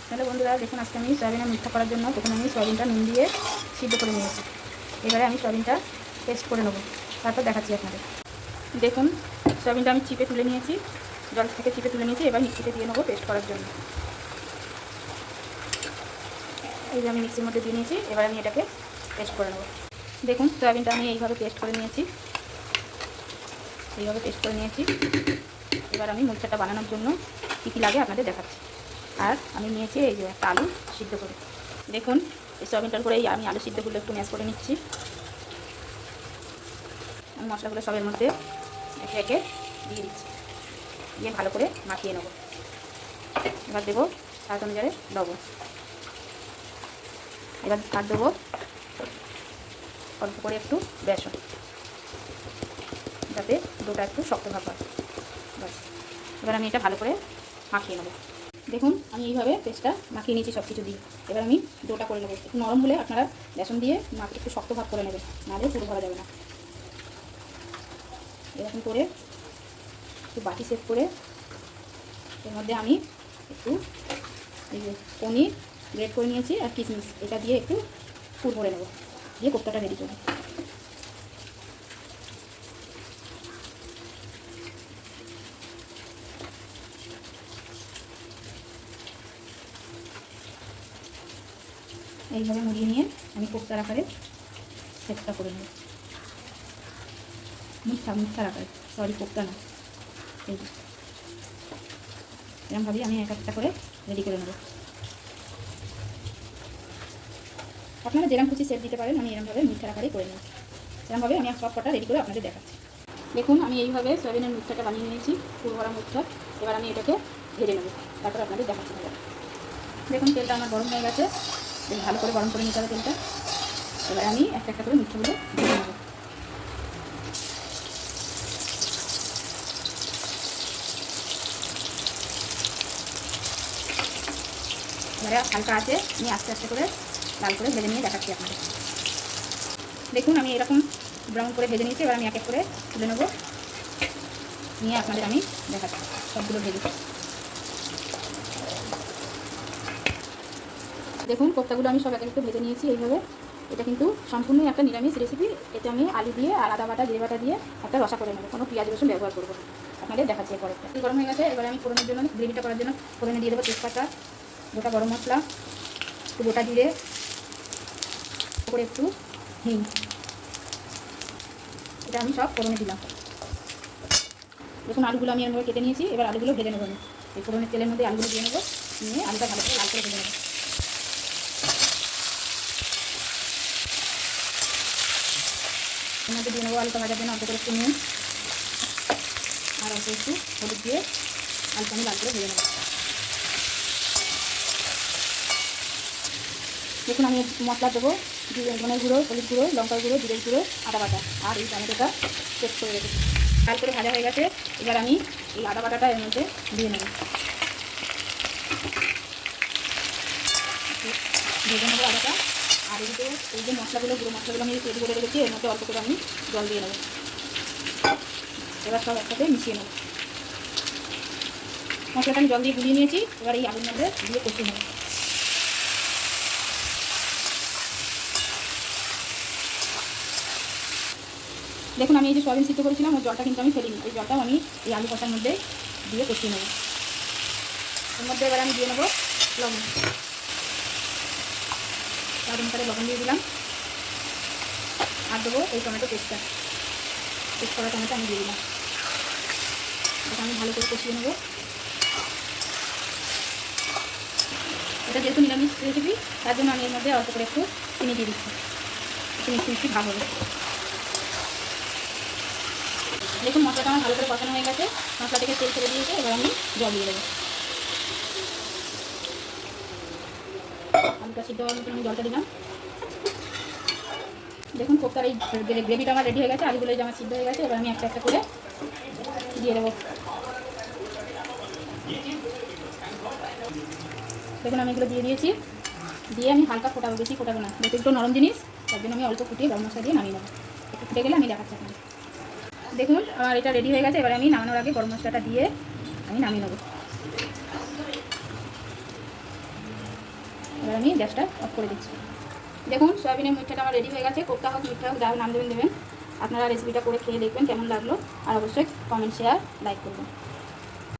তাহলে বন্ধুরা দেখুন, আজকে আমি সয়াবিনের মুখটা করার জন্য প্রথমে আমি সয়াবিনটা নুন দিয়ে সিদ্ধ করে নিয়েছি। এবারে আমি সয়াবিনটা পেস্ট করে নেবো, তারপর দেখাচ্ছি আপনাদের। দেখুন, সয়াবিনটা আমি চিপে তুলে নিয়েছি, জল থেকে চিপে তুলে নিয়েছি। এবার মিক্সিতে দিয়ে নেবো পেস্ট করার জন্য। এই যে আমি মিক্সির মধ্যে দিয়ে নিয়েছি, এবার আমি এটাকে পেস্ট করে নেবো। দেখুন, সয়াবিনটা আমি এইভাবে পেস্ট করে নিয়েছি, এইভাবে পেস্ট করে নিয়েছি। এবার আমি মুরগিটা বানানোর জন্য কী কী লাগে আপনাদের দেখাচ্ছি। আর আমি নিয়েছি এই যে একটা আলু সিদ্ধ করে। দেখুন, এই সয়াবিনটার করে আমি আলু সিদ্ধগুলো একটু ম্যাশ করে নিচ্ছি। আমি মশলাগুলো সবের মধ্যে একে একে দিয়ে দিচ্ছি, দিয়ে ভালো করে মাখিয়ে নেব। এবার দেবো স্বাদ অনুযায়ী লবণ। এবার আর দেবো অল্প করে একটু বেসন, যাতে ডোটা একটু শক্ত ভাব হয়। বাস, এবার আমি এটা ভালো করে মাখিয়ে নেবো। দেখুন, আমি এইভাবে পেস্টটা মাখিয়ে নিয়েছি সব কিছু দিয়ে। এবার আমি ডোটা করে নেবো। একটু নরম হলে আপনারা বেসন দিয়ে মাখিয়ে একটু শক্ত ভাব করে নেবেন, নাহলে পুরো ভরা যাবে না। এরকম করে একটু বাটি সেট করে এর মধ্যে আমি একটু এই যে পনির গ্রেট করে নিয়েছি আর কিশমিশ, এটা দিয়ে একটু পুর ভরে নেবো, দিয়ে কোপ্তাটা রেডি করবো। এইভাবে মুড়িয়ে নিয়ে আমি কোপ্তার আকারে সেটটা করে নেব। মিথ্যার আকারে, সরি কোপ্তা না। এই যে এরকমভাবেই আমি এক একটা করে রেডি করে নেব। আপনারা যেরকম খুশি সেট দিতে পারেন, আমি এরকমভাবে মিথ্যার আকারে করে নিই। এরকমভাবে আমি সব কটা রেডি করে আপনাদের দেখাচ্ছি। দেখুন, আমি এইভাবে সয়াবিনের মুখটাটা বানিয়ে নিয়েছি, পুর ভরা মুখটা। এবার আমি এটাকে ভেজে নেব, তারপর আপনাদের দেখাচ্ছি। দেখুন, তেলটা আমার গরম হয়ে গেছে, ভালো করে গরম করে নিতে হবে তেলটা। এবার আমি একটা একটা করে মিষ্টিগুলো ভেজে নেব। এবারে হালকা আছে আমি আস্তে আস্তে করে লাল করে ভেজে নিয়ে দেখাচ্ছি আপনাদের। দেখুন, আমি এরকম ব্রাউন করে ভেজে নিয়েছি। এবার আমি এক এক করে তুলে নেব, নিয়ে আপনাদের আমি দেখাচ্ছি সবগুলো ভেজে। দেখুন, কোপ্তাগুলো আমি সব এক একটু ভেজে নিয়েছি এইভাবে। এটা কিন্তু সম্পূর্ণই একটা নিরামিষ রেসিপি। এতে আমি আলু দিয়ে আর আদা বাটা জিরে বাটা দিয়ে একটা রসা করে নেবো, কোনো পেঁয়াজ রসুন ব্যবহার করবো। আপনাদের দেখাচ্ছি এরপরে। গরম হয়ে গেছে, এবারে আমি ফোড়নের জন্য গ্রেভিটা করার জন্য ফোড়নে দিয়ে দেবো তেজপাতা, গোটা গরম মশলা, একটু গোটা জিরে, করে একটু হিং। এটা আমি সব ফোড়নে দিলাম। দেখুন, আলুগুলো আমি এর মধ্যে কেটে নিয়েছি। এবার আলুগুলো ভেজে নেবো। আমি এই ফোড়নের তেলের মধ্যে আলুগুলো দিয়ে নেবো, নিয়ে আলুটা ভালো করে লাল করে ভেজে নেবো। এর মধ্যে দিয়ে নেবো আলুটা ভাজার জন্য অল্প করে একটু নুন আর অল্প একটু হলুদ দিয়ে আলুটা আমি লাল করে ভেজে নেবো। দেখুন, আমি মশলা দেবো ধনের গুঁড়ো, হলুদ গুঁড়ো, লঙ্কার গুঁড়ো, জিরের গুঁড়ো, আদা বাটা আর এই টমেটোটা পেস্ট করে রেখেছি। লাল করে ভাজা হয়ে গেছে। এবার আমি এই আদা বাটাটা এর মধ্যে দিয়ে নেব, ভেজে নেবো আদাটা। আর এদিকে এই যে মশলাগুলো, গুঁড়ো মশলাগুলো আমি তৈরি করে রেখেছি, এর মধ্যে অল্প করে আমি জল দিয়ে নেব। এবার সব একসাথে মিশিয়ে নেব। মশলাটা আমি জল দিয়ে গুলিয়ে নিয়েছি। এবার এই আলুর মধ্যে দিয়ে কষিয়ে নেব। দেখুন, আমি এই যে সয়াবিন সিদ্ধ করেছিলাম, ওই জলটা কিন্তু আমি ফেলিনি। এই জলটাও আমি এই আলু কষার মধ্যে দিয়ে কষিয়ে নেব। এর মধ্যে এবার আমি দিয়ে নেবো লবণ। স্বাদ অনুসারে লবণ দিয়ে দিলাম। আর দেবো এই টমেটো পেস্টটা, পেস্ট করা টমেটো আমি দিয়ে দিলাম। এটা আমি ভালো করে কষিয়ে নেব। এটা যেহেতু নিরামিষ রেসিপি, তার জন্য আমি এর মধ্যে অল্প করে একটু চিনি দিয়ে দিচ্ছি, একটু মিষ্টি মিষ্টি ভাব হবে। দেখুন, মশলাটা আমার ভালো করে কষানো হয়ে গেছে, মশলা থেকে তেল ছেড়ে দিয়েছে। এবার আমি জল দিয়ে দেবো। আলুটা সিদ্ধ হওয়ার মতো আমি জলটা দিলাম। দেখুন, কোপ্তার এই গ্রেভিটা আমার রেডি হয়ে গেছে, আলুগুলো আমার সিদ্ধ হয়ে গেছে। এবার আমি একটা একটা করে দিয়ে দেবো। দেখুন, আমি এগুলো দিয়ে দিয়েছি। দিয়ে আমি হালকা ফোটাবো, বেশি ফোটাবো না, যেহেতু একটু নরম জিনিস, তার জন্য আমি অল্প ফুটিয়ে গরম মশলা দিয়ে নামিয়ে নেবো। একটু ফুটে গেলে আমি দেখাচ্ছি আপনাকে। দেখুন, আমার এটা রেডি হয়ে গেছে। এবার আমি নামানোর আগে গরম মশলাটা দিয়ে আমি নামিয়ে নেবো। এবার আমি গ্যাসটা অফ করে দিচ্ছি। দেখুন সয়াবিনের মুঠাটা আমার রেডি হয়ে গেছে। কোপ্তা হোক, মিঠা হোক, যা নাম দেবেন। আপনারা রেসিপিটা করে খেয়ে দেখবেন কেমন লাগলো, আর অবশ্যই কমেন্ট, শেয়ার, লাইক করবেন।